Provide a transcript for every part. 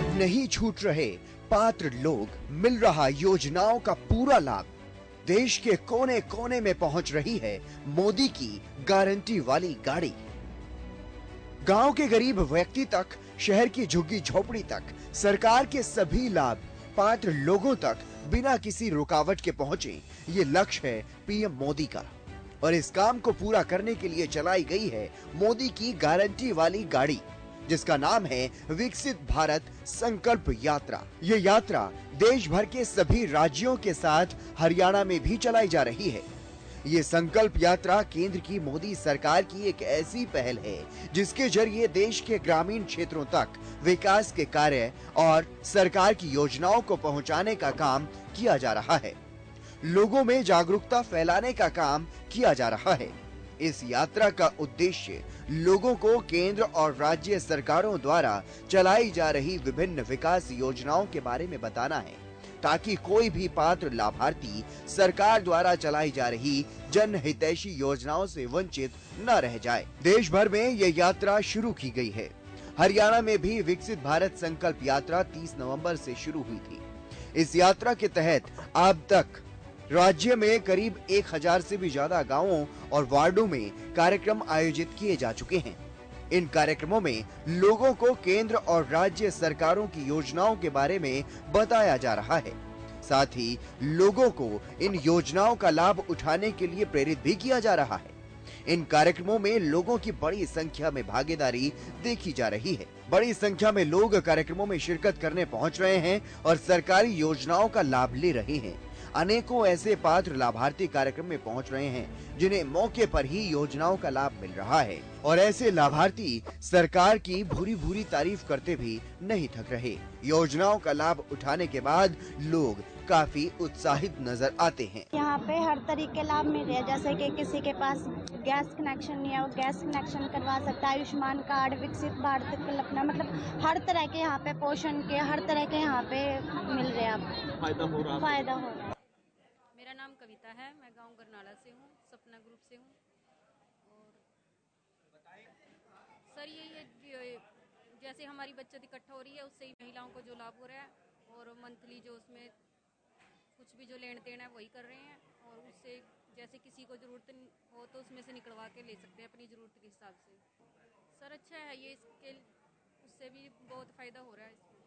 अब नहीं छूट रहे पात्र लोग, मिल रहा योजनाओं का पूरा लाभ। देश के कोने कोने में पहुंच रही है मोदी की गारंटी वाली गाड़ी। गांव के गरीब व्यक्ति तक, शहर की झुग्गी झोपड़ी तक, सरकार के सभी लाभ पात्र लोगों तक बिना किसी रुकावट के पहुंचे, ये लक्ष्य है पीएम मोदी का। और इस काम को पूरा करने के लिए चलाई गई है मोदी की गारंटी वाली गाड़ी, जिसका नाम है विकसित भारत संकल्प यात्रा। ये यात्रा देश भर के सभी राज्यों के साथ हरियाणा में भी चलाई जा रही है। ये संकल्प यात्रा केंद्र की मोदी सरकार की एक ऐसी पहल है जिसके जरिए देश के ग्रामीण क्षेत्रों तक विकास के कार्य और सरकार की योजनाओं को पहुंचाने का काम किया जा रहा है। लोगों में जागरूकता फैलाने का काम किया जा रहा है। इस यात्रा का उद्देश्य लोगों को केंद्र और राज्य सरकारों द्वारा चलाई जा रही विभिन्न विकास योजनाओं के बारे में बताना है, ताकि कोई भी पात्र लाभार्थी सरकार द्वारा चलाई जा रही जनहितैषी योजनाओं से वंचित न रह जाए। देश भर में ये यात्रा शुरू की गई है। हरियाणा में भी विकसित भारत संकल्प यात्रा 30 नवंबर से शुरू हुई थी। इस यात्रा के तहत अब तक राज्य में करीब 1000 से भी ज्यादा गांवों और वार्डों में कार्यक्रम आयोजित किए जा चुके हैं। इन कार्यक्रमों में लोगों को केंद्र और राज्य सरकारों की योजनाओं के बारे में बताया जा रहा है। साथ ही लोगों को इन योजनाओं का लाभ उठाने के लिए प्रेरित भी किया जा रहा है। इन कार्यक्रमों में लोगों की बड़ी संख्या में भागीदारी देखी जा रही है। बड़ी संख्या में लोग कार्यक्रमों में शिरकत करने पहुंच रहे हैं और सरकारी योजनाओं का लाभ ले रहे हैं। अनेकों ऐसे पात्र लाभार्थी कार्यक्रम में पहुंच रहे हैं जिन्हें मौके पर ही योजनाओं का लाभ मिल रहा है, और ऐसे लाभार्थी सरकार की भूरी भूरी तारीफ करते भी नहीं थक रहे। योजनाओं का लाभ उठाने के बाद लोग काफी उत्साहित नजर आते हैं। यहाँ पे हर तरीके के लाभ मिल रहे हैं, जैसे कि किसी के पास गैस कनेक्शन नहीं है वो गैस कनेक्शन करवा सकता है, आयुष्मान कार्ड, विकसित भारत कल्पना, मतलब हर तरह के यहाँ पे पोषण के हर तरह के यहाँ पे मिल रहे हैं। आपको फायदा हो रहा है। मेरा नाम कविता है, मैं गांव गरनाला से हूँ, सपना ग्रुप से हूँ। और सर ये जैसे हमारी बचत इकट्ठा हो रही है, उससे ही महिलाओं को जो लाभ हो रहा है, और मंथली जो उसमें कुछ भी जो लेन देन है वही कर रहे हैं, और उससे जैसे किसी को ज़रूरत हो तो उसमें से निकलवा के ले सकते हैं अपनी ज़रूरत के हिसाब से। सर अच्छा है ये, इसके उससे भी बहुत फ़ायदा हो रहा है इसमें।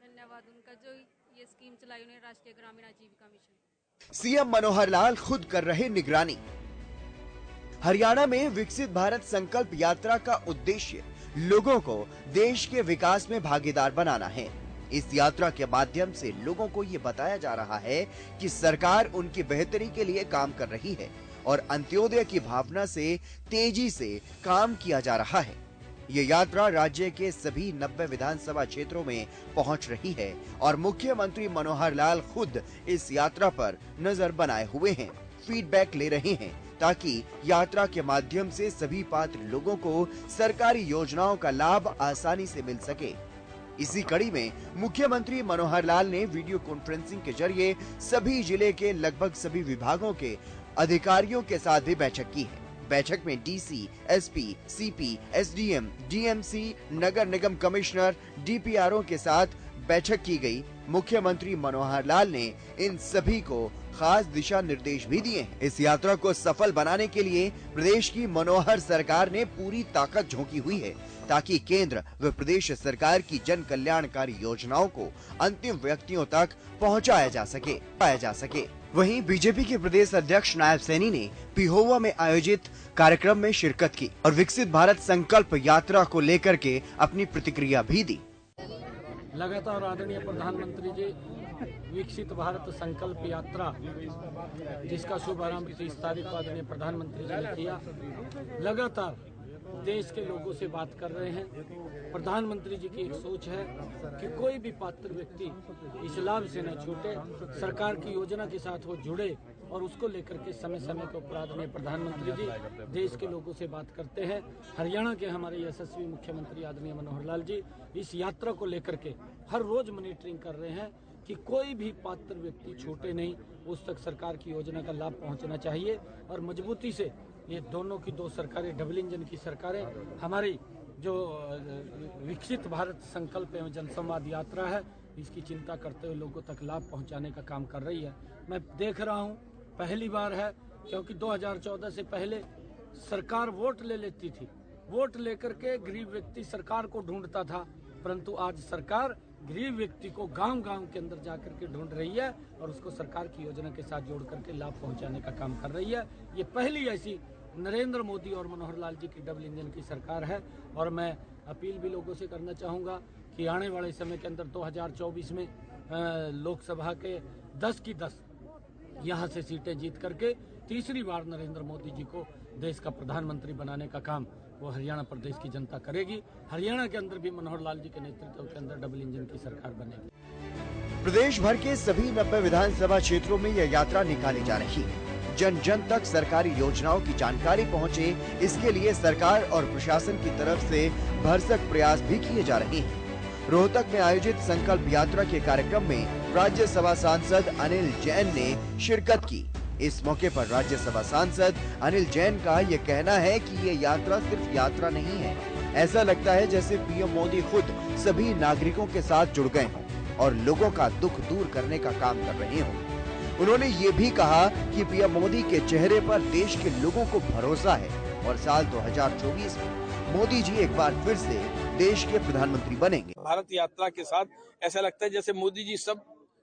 धन्यवाद उनका जो ये स्कीम चलाई उन्हें, राष्ट्रीय ग्रामीण आजीविका मिशन। सीएम मनोहर लाल खुद कर रहे निगरानी। हरियाणा में विकसित भारत संकल्प यात्रा का उद्देश्य लोगों को देश के विकास में भागीदार बनाना है। इस यात्रा के माध्यम से लोगों को ये बताया जा रहा है कि सरकार उनकी बेहतरी के लिए काम कर रही है और अंत्योदय की भावना से तेजी से काम किया जा रहा है। ये यात्रा राज्य के सभी 90 विधानसभा क्षेत्रों में पहुंच रही है और मुख्यमंत्री मनोहर लाल खुद इस यात्रा पर नजर बनाए हुए हैं, फीडबैक ले रहे हैं, ताकि यात्रा के माध्यम से सभी पात्र लोगों को सरकारी योजनाओं का लाभ आसानी से मिल सके। इसी कड़ी में मुख्यमंत्री मनोहर लाल ने वीडियो कॉन्फ्रेंसिंग के जरिए सभी जिले के लगभग सभी विभागों के अधिकारियों के साथ भी बैठक की है। बैठक में DC, SP, CP, SDM, DMC, नगर निगम कमिश्नर, डीपीआरओ के साथ बैठक की गई। मुख्यमंत्री मनोहर लाल ने इन सभी को खास दिशा निर्देश भी दिए हैं। इस यात्रा को सफल बनाने के लिए प्रदेश की मनोहर सरकार ने पूरी ताकत झोंकी हुई है, ताकि केंद्र व प्रदेश सरकार की जन कल्याणकारी योजनाओं को अंतिम व्यक्तियों तक पहुंचाया जा सके। वहीं बीजेपी के प्रदेश अध्यक्ष नायब सैनी ने पिहोवा में आयोजित कार्यक्रम में शिरकत की और विकसित भारत संकल्प यात्रा को लेकर के अपनी प्रतिक्रिया भी दी। लगातार आदरणीय प्रधानमंत्री जी विकसित भारत संकल्प यात्रा, जिसका शुभारंभ 30 तारीख को आदरणीय प्रधानमंत्री जी ने किया, लगातार देश के लोगों से बात कर रहे हैं। प्रधानमंत्री जी की एक सोच है कि कोई भी पात्र व्यक्ति इस लाभ से न छूटे, सरकार की योजना के साथ वो जुड़े, और उसको लेकर के समय समय के ऊपर आदरणीय प्रधानमंत्री जी देश के लोगों से बात करते हैं। हरियाणा के हमारे यशस्वी मुख्यमंत्री आदरणीय मनोहर लाल जी इस यात्रा को लेकर के हर रोज मॉनिटरिंग कर रहे हैं कि कोई भी पात्र व्यक्ति छूटे नहीं, उस तक सरकार की योजना का लाभ पहुंचना चाहिए, और मजबूती से ये दोनों की दो सरकारें, डबल इंजन की सरकारें, हमारी जो विकसित भारत संकल्प एवं जनसंवाद यात्रा है, इसकी चिंता करते हुए लोगों तक लाभ पहुंचाने का काम कर रही है। मैं देख रहा हूं, पहली बार है, क्योंकि 2014 से पहले सरकार वोट ले लेती थी, वोट लेकर के गरीब व्यक्ति सरकार को ढूंढता था, परंतु आज सरकार गरीब व्यक्ति को गांव-गांव के अंदर जाकर के ढूंढ रही है और उसको सरकार की योजना के साथ जोड़ करके लाभ पहुंचाने का काम कर रही है। ये पहली ऐसी नरेंद्र मोदी और मनोहर लाल जी की डबल इंजन की सरकार है। और मैं अपील भी लोगों से करना चाहूँगा कि आने वाले समय के अंदर 2024 में लोकसभा के 10 की 10 यहाँ से सीटें जीत करके तीसरी बार नरेंद्र मोदी जी को देश का प्रधानमंत्री बनाने का काम वो हरियाणा प्रदेश की जनता करेगी। हरियाणा के अंदर भी मनोहर लाल जी के नेतृत्व के अंदर डबल इंजन की सरकार बनेगी। प्रदेश भर के सभी 90 विधानसभा क्षेत्रों में यह यात्रा निकाली जा रही है। जन जन तक सरकारी योजनाओं की जानकारी पहुंचे, इसके लिए सरकार और प्रशासन की तरफ से भरसक प्रयास भी किए जा रहे हैं। रोहतक में आयोजित संकल्प यात्रा के कार्यक्रम में राज्यसभा सांसद अनिल जैन ने शिरकत की। इस मौके पर राज्यसभा सांसद अनिल जैन का ये कहना है कि ये यात्रा सिर्फ यात्रा नहीं है, ऐसा लगता है जैसे पीएम मोदी खुद सभी नागरिकों के साथ जुड़ गए हों और लोगों का दुख दूर करने का काम कर रहे हों। उन्होंने ये भी कहा कि पीएम मोदी के चेहरे पर देश के लोगों को भरोसा है और साल 2024 में मोदी जी एक बार फिर से देश के प्रधानमंत्री बनेंगे। भारत यात्रा के साथ ऐसा लगता है जैसे मोदी जी सब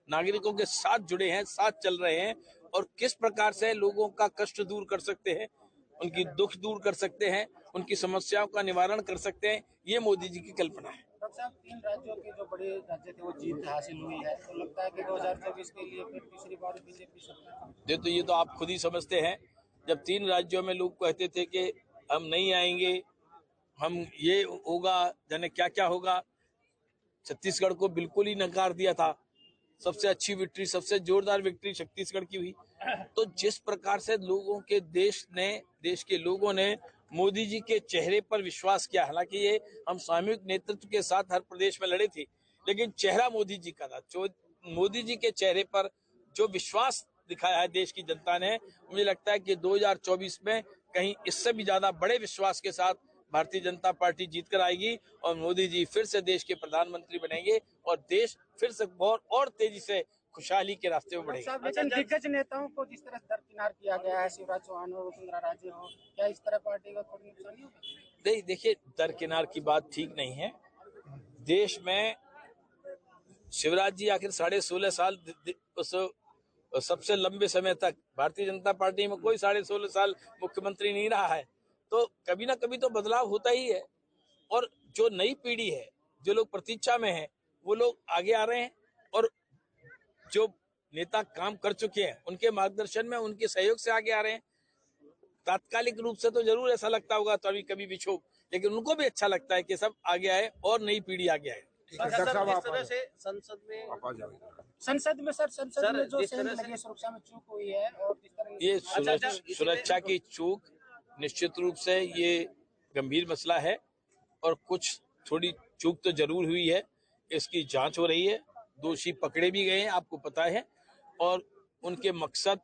नागरिकों के साथ जुड़े हैं, साथ चल रहे हैं और किस प्रकार से लोगों का कष्ट दूर कर सकते हैं, उनकी दुख दूर कर सकते हैं, उनकी समस्याओं का निवारण कर सकते हैं, ये मोदी जी की कल्पना है। डॉक्टर साहब, 3 राज्यों के जो बड़े राज्य थे वो जीत हासिल हुई है, तो लगता है कि 2024 के लिए फिर तीसरी बार बीजेपी सरकार। ये तो आप खुद ही समझते हैं, जब 3 राज्यों में लोग कहते थे कि हम नहीं आएंगे, हम ये होगा, जाने क्या क्या होगा, छत्तीसगढ़ को बिल्कुल ही नकार दिया था। सबसे अच्छी विक्ट्री, सबसे जोरदार विक्ट्री छत्तीसगढ़ की हुई। तो जिस प्रकार से देश के लोगों ने मोदी जी के चेहरे पर विश्वास किया, हालांकि ये हम सामूहिक नेतृत्व के साथ हर प्रदेश में लड़े थे, लेकिन चेहरा मोदी जी का था। जो मोदी जी के चेहरे पर जो विश्वास दिखाया है देश की जनता ने, मुझे लगता है कि 2024 में कहीं इससे भी ज्यादा बड़े विश्वास के साथ भारतीय जनता पार्टी जीत कर आएगी और मोदी जी फिर से देश के प्रधानमंत्री बनेंगे और देश फिर से और तेजी से खुशहाली के रास्ते में बढ़ेगा। लेकिन दिग्गज नेताओं को जिस तरह दरकिनार किया गया है, शिवराज चौहान हो, वसुंधरा राजे हो, क्या इस तरह पार्टी को थोड़ी नुकसानी होगी? देखिए, दरकिनार की बात ठीक नहीं है। देश में शिवराज जी आखिर 16.5 साल सबसे लंबे समय तक भारतीय जनता पार्टी में कोई 16.5 साल मुख्यमंत्री नहीं रहा है, तो कभी ना कभी तो बदलाव होता ही है। और जो नई पीढ़ी है, जो लोग प्रतीक्षा में हैं, वो लोग आगे आ रहे हैं और जो नेता काम कर चुके हैं उनके मार्गदर्शन में, उनके सहयोग से आगे आ रहे हैं। तात्कालिक रूप से तो जरूर ऐसा लगता होगा तो अभी कभी भी क्षोभ, लेकिन उनको भी अच्छा लगता है कि सब आगे आए और नई पीढ़ी आगे आए। संसद में जो सुरक्षा में चूक हुई है और ये सुरक्षा की चूक निश्चित रूप से ये गंभीर मसला है और कुछ थोड़ी चूक तो जरूर हुई है। इसकी जांच हो रही है, दोषी पकड़े भी गए हैं, आपको पता है, और उनके मकसद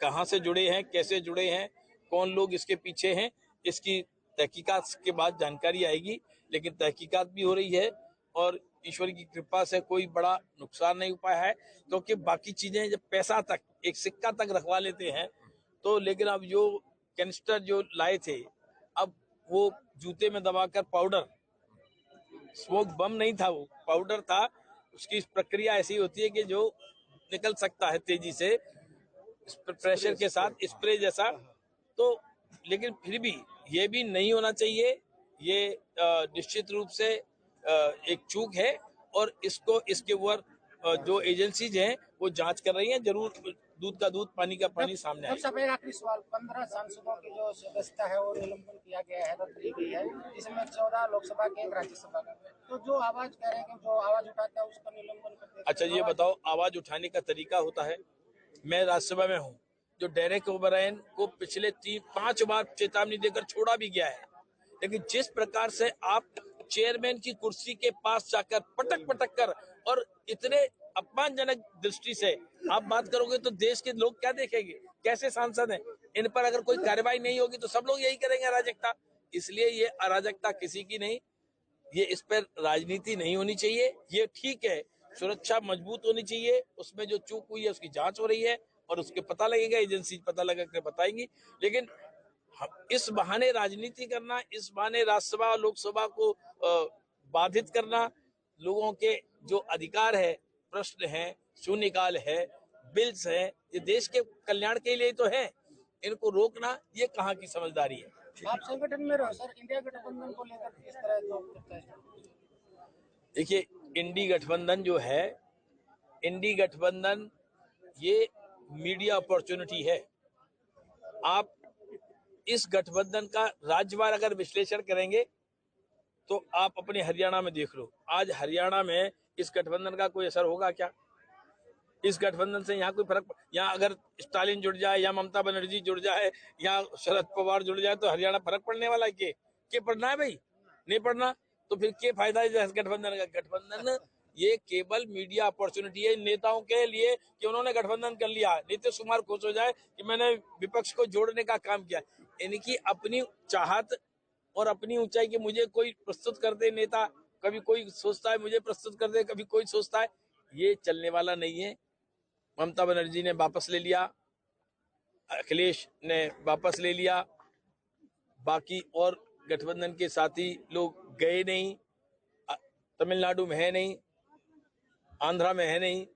कहां से जुड़े हैं, कैसे जुड़े हैं, कौन लोग इसके पीछे हैं, इसकी तहकीकात के बाद जानकारी आएगी। लेकिन तहकीकात भी हो रही है और ईश्वर की कृपा से कोई बड़ा नुकसान नहीं हो पाया है, क्योंकि बाकी चीजें जब पैसा तक, एक सिक्का तक रखवा लेते हैं तो, लेकिन अब जो कैनिस्टर जो लाए थे, अब वो जूते में दबाकर पाउडर, स्मोक बम नहीं था, वो पाउडर था। उसकी प्रक्रिया ऐसी होती है कि जो निकल सकता है तेजी से प्रेशर के साथ, स्प्रे जैसा। तो लेकिन फिर भी ये भी नहीं होना चाहिए, ये निश्चित रूप से एक चूक है और इसके ऊपर जो एजेंसीज हैं वो जांच कर रही हैं। जरूर दूध का दूध, पानी का पानी सामने आएगा। सब एक आखिरी सवाल, 15 सांसदों की जो सदस्यता है वो निलंबन किया गया है, रद्द की गई है, जिसमें 14 लोकसभा के, 1 राज्यसभा का। तो जो आवाज कह रहे हैं कि जो आवाज उठाता है उसका निलंबन करते हैं। अच्छा, ये बताओ, आवाज उठाने का तरीका होता है। मैं राज्यसभा में हूँ, जो डेरेक ओब्रायन को पिछले 3-5 बार चेतावनी देकर छोड़ा भी गया है, लेकिन जिस प्रकार से आप चेयरमैन की कुर्सी के पास जाकर पटक कर और इतने अपमानजनक दृष्टि से आप बात करोगे तो देश के लोग क्या देखेंगे, कैसे सांसद हैं। इन पर अगर कोई कार्रवाई नहीं होगी तो सब लोग यही करेंगे, अराजकता। इसलिए ये अराजकता किसी की नहीं, ये इस पर राजनीति नहीं होनी चाहिए। ये ठीक है, सुरक्षा मजबूत होनी चाहिए, उसमें जो चूक हुई है उसकी जांच हो रही है और उसके पता लगेगा, एजेंसी पता लगा कर बताएंगी। लेकिन इस बहाने राजनीति करना, इस बहाने राज्यसभा लोकसभा को बाधित करना, लोगों के जो अधिकार है, प्रश्न है, शून्यकाल है, बिल्स है, ये देश के कल्याण के लिए तो है, इनको रोकना ये कहाँ की समझदारी है। आप संगठन में रहो सर, इंडिया गठबंधन को लेकर किस तरह करता है? देखिए, इंडी गठबंधन जो है, इंडी गठबंधन ये मीडिया अपॉर्चुनिटी है। आप इस गठबंधन का राज्यवार अगर विश्लेषण करेंगे तो आप अपने हरियाणा में देख लो, आज हरियाणा में इस गठबंधन का कोई असर होगा क्या? इस गठबंधन से यहाँ कोई फर्क, यहाँ अगर स्टालिन जुड़ जाए या ममता बनर्जी जुड़ जाए या शरद पवार जुड़ जाए तो हरियाणा फर्क पड़ने वाला है? के पड़ना है भाई? नहीं पड़ना, तो फिर क्या फायदा है इस गठबंधन का? गठबंधन ये केवल मीडिया अपॉर्चुनिटी है नेताओं के लिए कि उन्होंने गठबंधन कर लिया। नीतीश कुमार खुश हो जाए कि मैंने विपक्ष को जोड़ने का काम किया। इनकी अपनी चाहत और अपनी ऊंचाई की मुझे कोई प्रस्तुत कर दे नेता, कभी कोई सोचता है मुझे प्रस्तुत कर दे, कभी कोई सोचता है, ये चलने वाला नहीं है। ममता बनर्जी ने वापस ले लिया, अखिलेश ने वापस ले लिया, बाकी और गठबंधन के साथी लोग गए नहीं, तमिलनाडु में है नहीं, आंध्रा में है नहीं,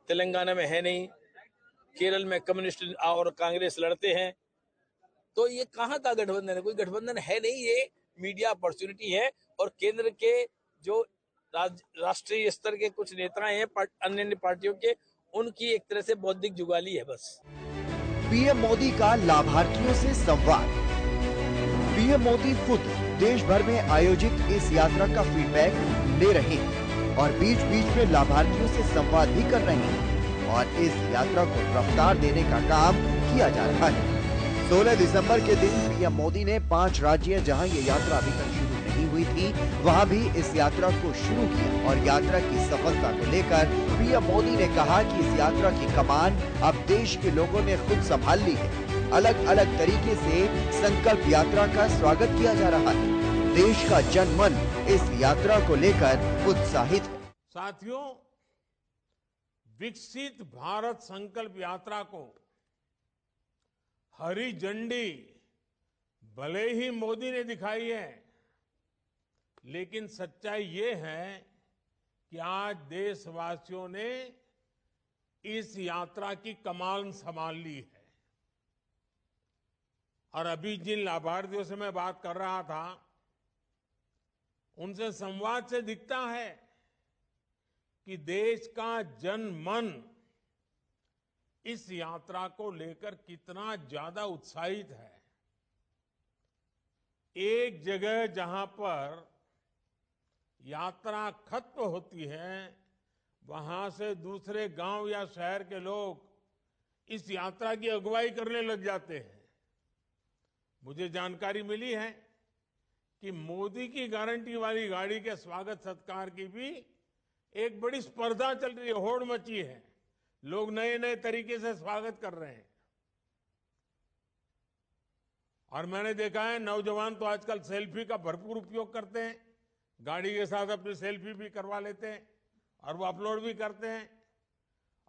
तेलंगाना में है नहीं, केरल में कम्युनिस्ट और कांग्रेस लड़ते हैं, तो ये कहाँ का गठबंधन है? कोई गठबंधन है नहीं, ये मीडिया अपॉर्चुनिटी है। और केंद्र के जो राष्ट्रीय स्तर के कुछ नेता हैं अन्य पार्टियों के, उनकी एक तरह से बौद्धिक जुगाली है बस। पीएम मोदी का लाभार्थियों से संवाद। पीएम मोदी खुद देश भर में आयोजित इस यात्रा का फीडबैक ले रहे हैं और बीच बीच में लाभार्थियों से संवाद भी कर रहे हैं और इस यात्रा को रफ्तार देने का काम किया जा रहा है। 16 दिसंबर के दिन पीएम मोदी ने 5 राज्य जहां ये यात्रा अभी तक शुरू नहीं हुई थी, वहां भी इस यात्रा को शुरू किया और यात्रा की सफलता को लेकर पीएम मोदी ने कहा कि इस यात्रा की कमान अब देश के लोगों ने खुद संभाल ली है। अलग अलग तरीके से संकल्प यात्रा का स्वागत किया जा रहा है। देश का जनमन इस यात्रा को लेकर उत्साहित है। साथियों, विकसित भारत संकल्प यात्रा को हरी झंडी भले ही मोदी ने दिखाई है, लेकिन सच्चाई ये है कि आज देशवासियों ने इस यात्रा की कमान संभाल ली है। और अभी जिन लाभार्थियों से मैं बात कर रहा था, उनसे संवाद से दिखता है कि देश का जनमन इस यात्रा को लेकर कितना ज्यादा उत्साहित है। एक जगह जहां पर यात्रा खत्म होती है, वहां से दूसरे गांव या शहर के लोग इस यात्रा की अगुवाई करने लग जाते हैं। मुझे जानकारी मिली है कि मोदी की गारंटी वाली गाड़ी के स्वागत सत्कार की भी एक बड़ी स्पर्धा चल रही है, होड़ मची है। लोग नए नए तरीके से स्वागत कर रहे हैं। और मैंने देखा है नौजवान तो आजकल सेल्फी का भरपूर उपयोग करते हैं, गाड़ी के साथ अपनी सेल्फी भी करवा लेते हैं और वो अपलोड भी करते हैं।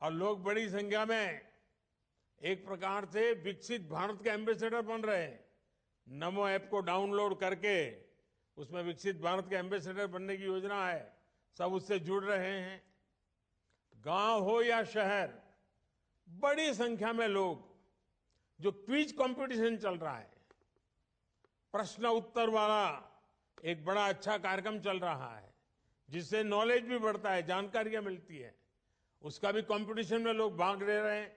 और लोग बड़ी संख्या में एक प्रकार से विकसित भारत के एम्बेसडर बन रहे हैं। नमो ऐप को डाउनलोड करके उसमें विकसित भारत के एम्बेसडर बनने की योजना है, सब उससे जुड़ रहे हैं। गांव हो या शहर, बड़ी संख्या में लोग, जो क्विज कंपटीशन चल रहा है, प्रश्न उत्तर वाला एक बड़ा अच्छा कार्यक्रम चल रहा है, जिससे नॉलेज भी बढ़ता है, जानकारियां मिलती है, उसका भी कंपटीशन में लोग भाग ले रहे हैं।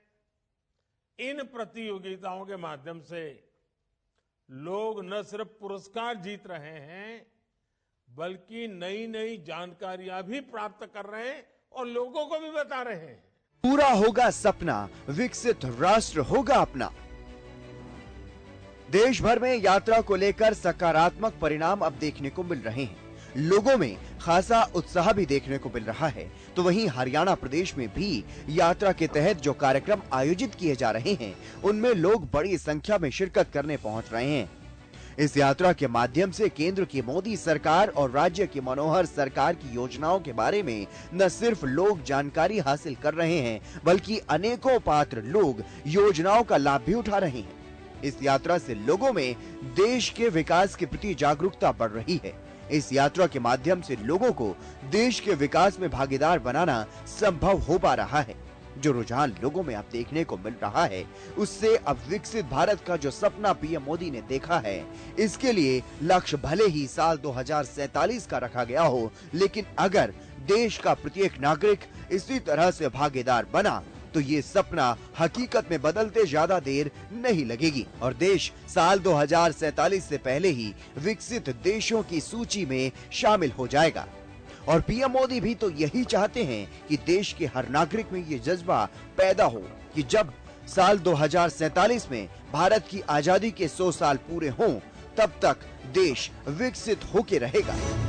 इन प्रतियोगिताओं के माध्यम से लोग न सिर्फ पुरस्कार जीत रहे हैं, बल्कि नई नई जानकारियां भी प्राप्त कर रहे हैं और लोगों को भी बता रहे हैं। पूरा होगा सपना, विकसित राष्ट्र होगा अपना। देश भर में यात्रा को लेकर सकारात्मक परिणाम अब देखने को मिल रहे हैं। लोगों में खासा उत्साह भी देखने को मिल रहा है, तो वहीं हरियाणा प्रदेश में भी यात्रा के तहत जो कार्यक्रम आयोजित किए जा रहे हैं, उनमें लोग बड़ी संख्या में शिरकत करने पहुंच रहे हैं। इस यात्रा के माध्यम से केंद्र की मोदी सरकार और राज्य की मनोहर सरकार की योजनाओं के बारे में न सिर्फ लोग जानकारी हासिल कर रहे हैं, बल्कि अनेकों पात्र लोग योजनाओं का लाभ भी उठा रहे हैं। इस यात्रा से लोगों में देश के विकास के प्रति जागरूकता बढ़ रही है। इस यात्रा के माध्यम से लोगों को देश के विकास में भागीदार बनाना संभव हो पा रहा है। जो रुझान लोगों में अब देखने को मिल रहा है, उससे अब विकसित भारत का जो सपना पीएम मोदी ने देखा है, इसके लिए लक्ष्य भले ही साल 2047 का रखा गया हो, लेकिन अगर देश का प्रत्येक नागरिक इसी तरह से भागीदार बना तो ये सपना हकीकत में बदलते ज्यादा देर नहीं लगेगी और देश साल 2047 से पहले ही विकसित देशों की सूची में शामिल हो जाएगा। और पीएम मोदी भी तो यही चाहते हैं कि देश के हर नागरिक में ये जज्बा पैदा हो कि जब साल 2047 में भारत की आजादी के 100 साल पूरे हों, तब तक देश विकसित होके रहेगा।